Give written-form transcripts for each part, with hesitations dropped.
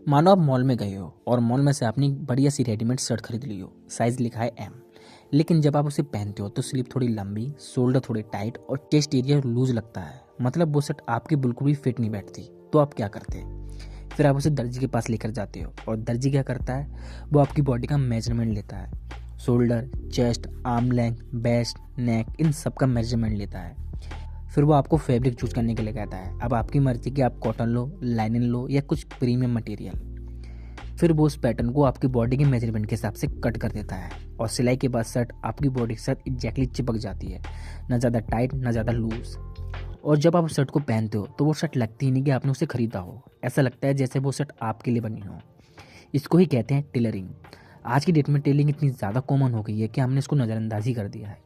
मानो आप मॉल में गए हो और मॉल में से आपने एक बढ़िया सी रेडीमेड शर्ट खरीद ली हो, साइज लिखा है एम। लेकिन जब आप उसे पहनते हो तो स्लीव थोड़ी लंबी, शोल्डर थोड़े टाइट और चेस्ट एरिया लूज लगता है। मतलब वो शर्ट आपकी बिल्कुल भी फिट नहीं बैठती। तो आप क्या करते हैं? फिर आप उसे दर्जी के पास लेकर जाते हो और दर्जी क्या करता है, वो आपकी बॉडी का मेजरमेंट लेता है। Shoulder, chest, arm length, waist, neck, इन सब का मेजरमेंट लेता है। फिर वो आपको फैब्रिक चूज करने के लिए कहता है। अब आपकी मर्जी कि आप कॉटन लो, लाइनिन लो या कुछ प्रीमियम मटेरियल। फिर वो उस पैटर्न को आपकी बॉडी के मेजरमेंट के हिसाब से कट कर देता है और सिलाई के बाद शर्ट आपकी बॉडी के साथ एग्जैक्टली चिपक जाती है, ना ज़्यादा टाइट ना ज़्यादा लूज। और जब आप शर्ट को पहनते हो तो वो शर्ट लगती ही नहीं कि आपने उसे खरीदा हो। ऐसा लगता है जैसे वो शर्ट आपके लिए बनी हो। इसको ही कहते हैं टेलरिंग। आज की डेट में टेलरिंग इतनी ज़्यादा कॉमन हो गई है कि हमने इसको नज़रअंदाज ही कर दिया है।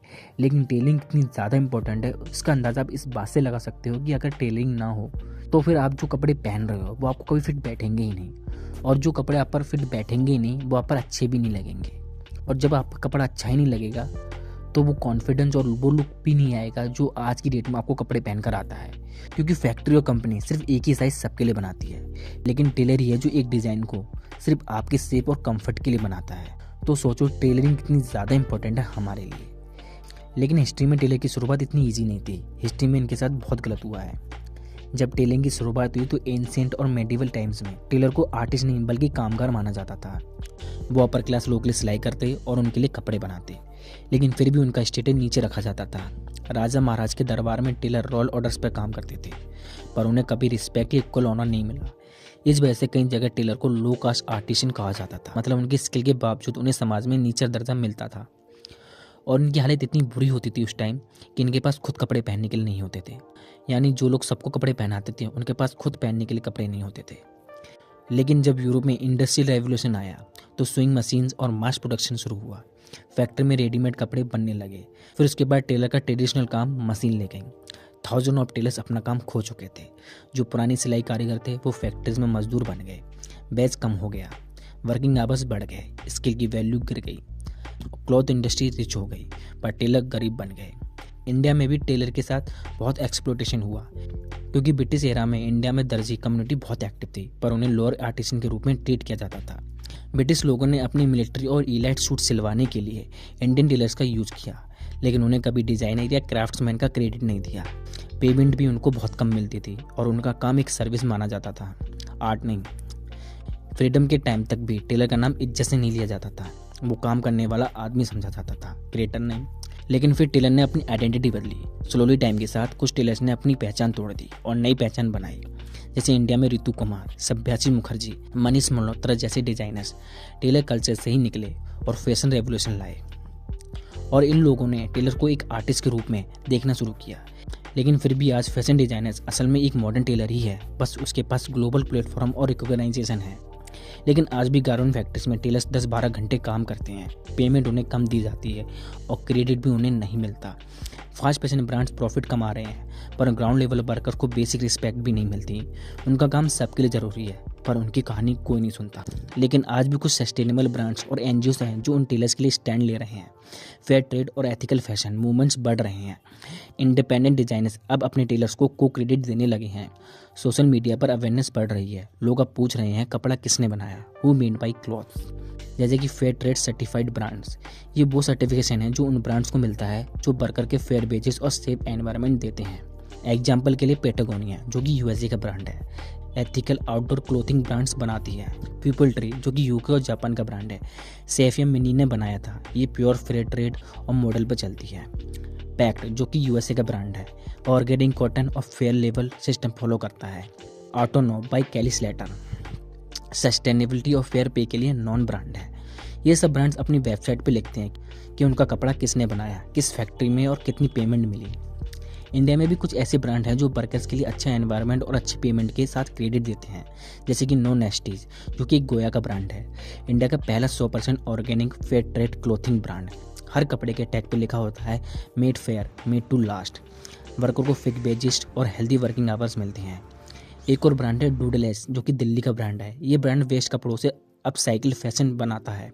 लेकिन टेलरिंग इतनी ज़्यादा इंपॉर्टेंट है, इसका अंदाज़ा आप इस बात से लगा सकते हो कि अगर टेलरिंग ना हो तो फिर आप जो कपड़े पहन रहे हो वो आपको कभी फिट बैठेंगे ही नहीं। और जो कपड़े आप पर फिट बैठेंगे ही नहीं वो आप पर अच्छे भी नहीं लगेंगे। और जब आपका कपड़ा अच्छा ही नहीं लगेगा तो वो कॉन्फिडेंस और वो लुक भी नहीं आएगा जो आज की डेट में आपको कपड़े पहनकर आता है। क्योंकि फैक्ट्री और कंपनी सिर्फ एक ही साइज सबके लिए बनाती है, लेकिन टेलर ही है जो एक डिज़ाइन को सिर्फ आपके शेप और कंफर्ट के लिए बनाता है। तो सोचो टेलरिंग कितनी ज़्यादा इंपॉर्टेंट है हमारे लिए। लेकिन हिस्ट्री में टेलर की शुरुआत इतनी ईजी नहीं थी। हिस्ट्री में इनके साथ बहुत गलत हुआ है। जब टेलरिंग की शुरुआत हुई तो एंशिएंट और मेडिवल टाइम्स में टेलर को आर्टिस्ट नहीं बल्कि कामगार माना जाता था। वो अपर क्लास लोगों के लिए सिलाई करते और उनके लिए कपड़े बनाते, लेकिन फिर भी उनका स्टेटस नीचे रखा जाता था। राजा महाराज के दरबार में टेलर रॉयल ऑर्डर्स पर काम करते थे, पर उन्हें कभी रिस्पेक्ट या इक्वल ऑनर नहीं मिला। इस वजह से कई जगह टेलर को लो कास्ट आर्टिशन कहा जाता था। मतलब उनकी स्किल के बावजूद उन्हें समाज में नीचा दर्जा मिलता था। और इनकी हालत इतनी बुरी होती थी उस टाइम कि इनके पास खुद कपड़े पहनने के लिए नहीं होते थे। यानी जो लोग सबको कपड़े पहनाते थे उनके पास खुद पहनने के लिए कपड़े नहीं होते थे। लेकिन जब यूरोप में इंडस्ट्रियल रेवोल्यूशन आया तो स्विंग मशीन्स और मास प्रोडक्शन शुरू हुआ। फैक्ट्री में रेडीमेड कपड़े बनने लगे। फिर उसके बाद टेलर का ट्रेडिशनल काम मशीन ले गई। थाउजेंड ऑफ टेलर्स अपना काम खो चुके थे। जो पुरानी सिलाई कारीगर थे वो फैक्ट्रीज में मजदूर बन गए। बेच कम हो गया, वर्किंग आवर्स बढ़ गए, स्किल की वैल्यू गिर गई। क्लॉथ इंडस्ट्री रिच हो गई पर टेलर गरीब बन गए। इंडिया में भी टेलर के साथ बहुत एक्सप्लोटेशन हुआ, क्योंकि ब्रिटिश एरा में इंडिया में दर्जी कम्युनिटी बहुत एक्टिव थी, पर उन्हें लोअर आर्टिसन के रूप में ट्रीट किया जाता था। ब्रिटिश लोगों ने अपनी मिलिट्री और इलाइट सूट सिलवाने के लिए इंडियन टेलर्स का यूज किया, लेकिन उन्हें कभी डिजाइनर या क्राफ्ट्समैन का क्रेडिट नहीं दिया। पेमेंट भी उनको बहुत कम मिलती थी और उनका काम एक सर्विस माना जाता था, आर्ट नहीं। फ्रीडम के टाइम तक भी टेलर का नाम इज्जत से नहीं लिया जाता था। वो काम करने वाला आदमी समझा जाता था, क्रिएटर नहीं। लेकिन फिर टेलर ने अपनी आइडेंटिटी बदली। स्लोली टाइम के साथ कुछ टेलर्स ने अपनी पहचान तोड़ दी और नई पहचान बनाई। जैसे इंडिया में रितु कुमार, सभ्याची मुखर्जी, मनीष मल्होत्रा जैसे डिजाइनर्स टेलर कल्चर से ही निकले और फैशन रेवोल्यूशन लाए। और इन लोगों ने टेलर को एक आर्टिस्ट के रूप में देखना शुरू किया। लेकिन फिर भी आज फैशन डिजाइनर्स असल में एक मॉडर्न टेलर ही है, बस उसके पास ग्लोबल प्लेटफॉर्म और रिकॉग्नाइजेशन है। लेकिन आज भी गारमेंट फैक्ट्रीज में टेलर्स 10-12 घंटे काम करते हैं। पेमेंट उन्हें कम दी जाती है और क्रेडिट भी उन्हें नहीं मिलता। फास्ट फैशन ब्रांड्स प्रॉफिट कमा रहे हैं, पर ग्राउंड लेवल वर्कर को बेसिक रिस्पेक्ट भी नहीं मिलती। उनका काम सबके लिए ज़रूरी है, पर उनकी कहानी कोई नहीं सुनता। लेकिन आज भी कुछ सस्टेनेबल ब्रांड्स और एनजीओस हैं जो उन टेलर्स के लिए स्टैंड ले रहे हैं। फेयर ट्रेड और एथिकल फैशन मूवमेंट्स बढ़ रहे हैं। इंडिपेंडेंट डिजाइनर्स अब अपने टेलर्स को क्रेडिट देने लगे हैं। सोशल मीडिया पर अवेयरनेस बढ़ रही है। लोग अब पूछ रहे हैं कपड़ा किसने बनाया, हु मेड बाई क्लॉथ्स। जैसे कि फेयर ट्रेड सर्टिफाइड ब्रांड्स, ये वो सर्टिफिकेशन है जो उन ब्रांड्स को मिलता है जो वर्कर के फेयर वेजेस और सेफ एनवायरनमेंट देते हैं। एग्जाम्पल के लिए पेटागोनिया जो कि यूएसए का ब्रांड है, एथिकल आउटडोर क्लोथिंग ब्रांड्स बनाती है। पीपल ट्री जो कि यूके और जापान का ब्रांड है, सेफियम मिनी ने बनाया था, ये प्योर फेयर ट्रेड और मॉडल पर चलती है। पैक्ट जो कि यूएसए का ब्रांड है, ऑर्गेनिक कॉटन और फेयर लेबल सिस्टम फॉलो करता है। ऑटोनो बाय कैली स्लेटर सस्टेनेबिलिटी और फेयर पे के लिए नॉन ब्रांड है। ये सब ब्रांड्स अपनी वेबसाइट पे लिखते हैं कि उनका कपड़ा किसने बनाया, किस फैक्ट्री में और कितनी पेमेंट मिली। इंडिया में भी कुछ ऐसे ब्रांड हैं जो वर्कर्स के लिए अच्छा एनवायरनमेंट और अच्छी पेमेंट के साथ क्रेडिट देते हैं, जैसे कि नो नेस्टीज जो कि एक गोया का ब्रांड है, इंडिया का पहला 100% organic fair trade clothing brand. हर कपड़े के टैग पे लिखा होता है made fair, made to last. Worker को फिक्स वेजेस और हेल्दी वर्किंग आवर्स मिलते हैं। एक और ब्रांड है डूडलेस जो कि दिल्ली का ब्रांड है। ये ब्रांड वेस्ट कपड़ों से अपसाइकिल फैशन बनाता है।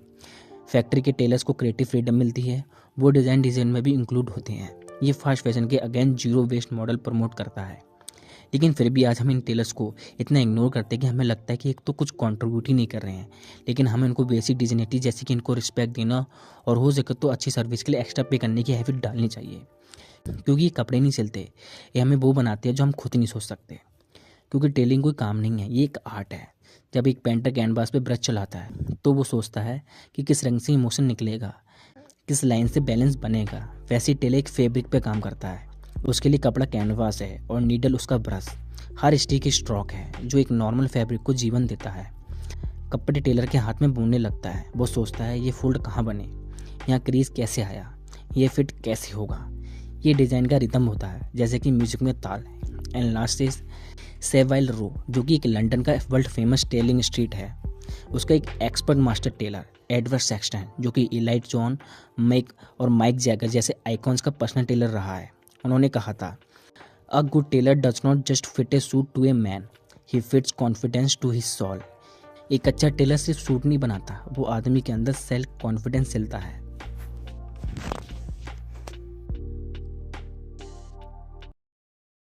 फैक्ट्री के टेलर्स को क्रिएटिव फ्रीडम मिलती है, वो डिज़ाइन में भी इंक्लूड होते हैं। ये फास्ट फैशन के against zero waste model promote करता है। लेकिन फिर भी आज हम इन टेलर्स को इतना इग्नोर करते हैं कि हमें लगता है कि एक तो कुछ कंट्रीब्यूट ही नहीं कर रहे हैं, लेकिन हमें उनको बेसिक डिग्निटी जैसे कि इनको रिस्पेक्ट देना और हो सके तो अच्छी सर्विस के लिए एक्स्ट्रा पे करने की हैबिट डालनी चाहिए। क्योंकि ये कपड़े नहीं सिलते, ये हमें वो बनाते हैं जो हम खुद नहीं सोच सकते। क्योंकि टेलिंग कोई काम नहीं है, ये एक आर्ट है। जब एक पेंटर कैनवास पे ब्रश चलाता है तो वो सोचता है कि किस रंग से इमोशन निकलेगा, किस लाइन से बैलेंस बनेगा। वैसे ही टेलर एक फैब्रिक पे काम करता है, उसके लिए कपड़ा कैनवास है और नीडल उसका ब्रश। हर स्टिक एक स्ट्रोक है जो एक नॉर्मल फैब्रिक को जीवन देता है। कपड़े टेलर के हाथ में बुनने लगता है, वो सोचता है ये फोल्ड कहाँ बने, यहाँ क्रीज कैसे आया, ये फिट कैसे होगा। ये डिज़ाइन का रिदम होता है, जैसे कि म्यूजिक में ताल। एंड लास्ट इज सेवाइल रो, जो कि एक लंदन का वर्ल्ड फेमस टेलिंग स्ट्रीट है। उसका एक expert master tailor Edward Sexton, जो कि इलाइट जॉन, मैक और माइक जैगर जैसे आइकॉन्स का पर्सनल टेलर रहा है, उन्होंने कहा था, a good tailor does not just fit a suit to a man, he fits confidence to his soul. एक अच्छा टेलर सिर्फ सूट नहीं बनाता, वो आदमी के अंदर सेल्फ कॉन्फिडेंस सिलता है।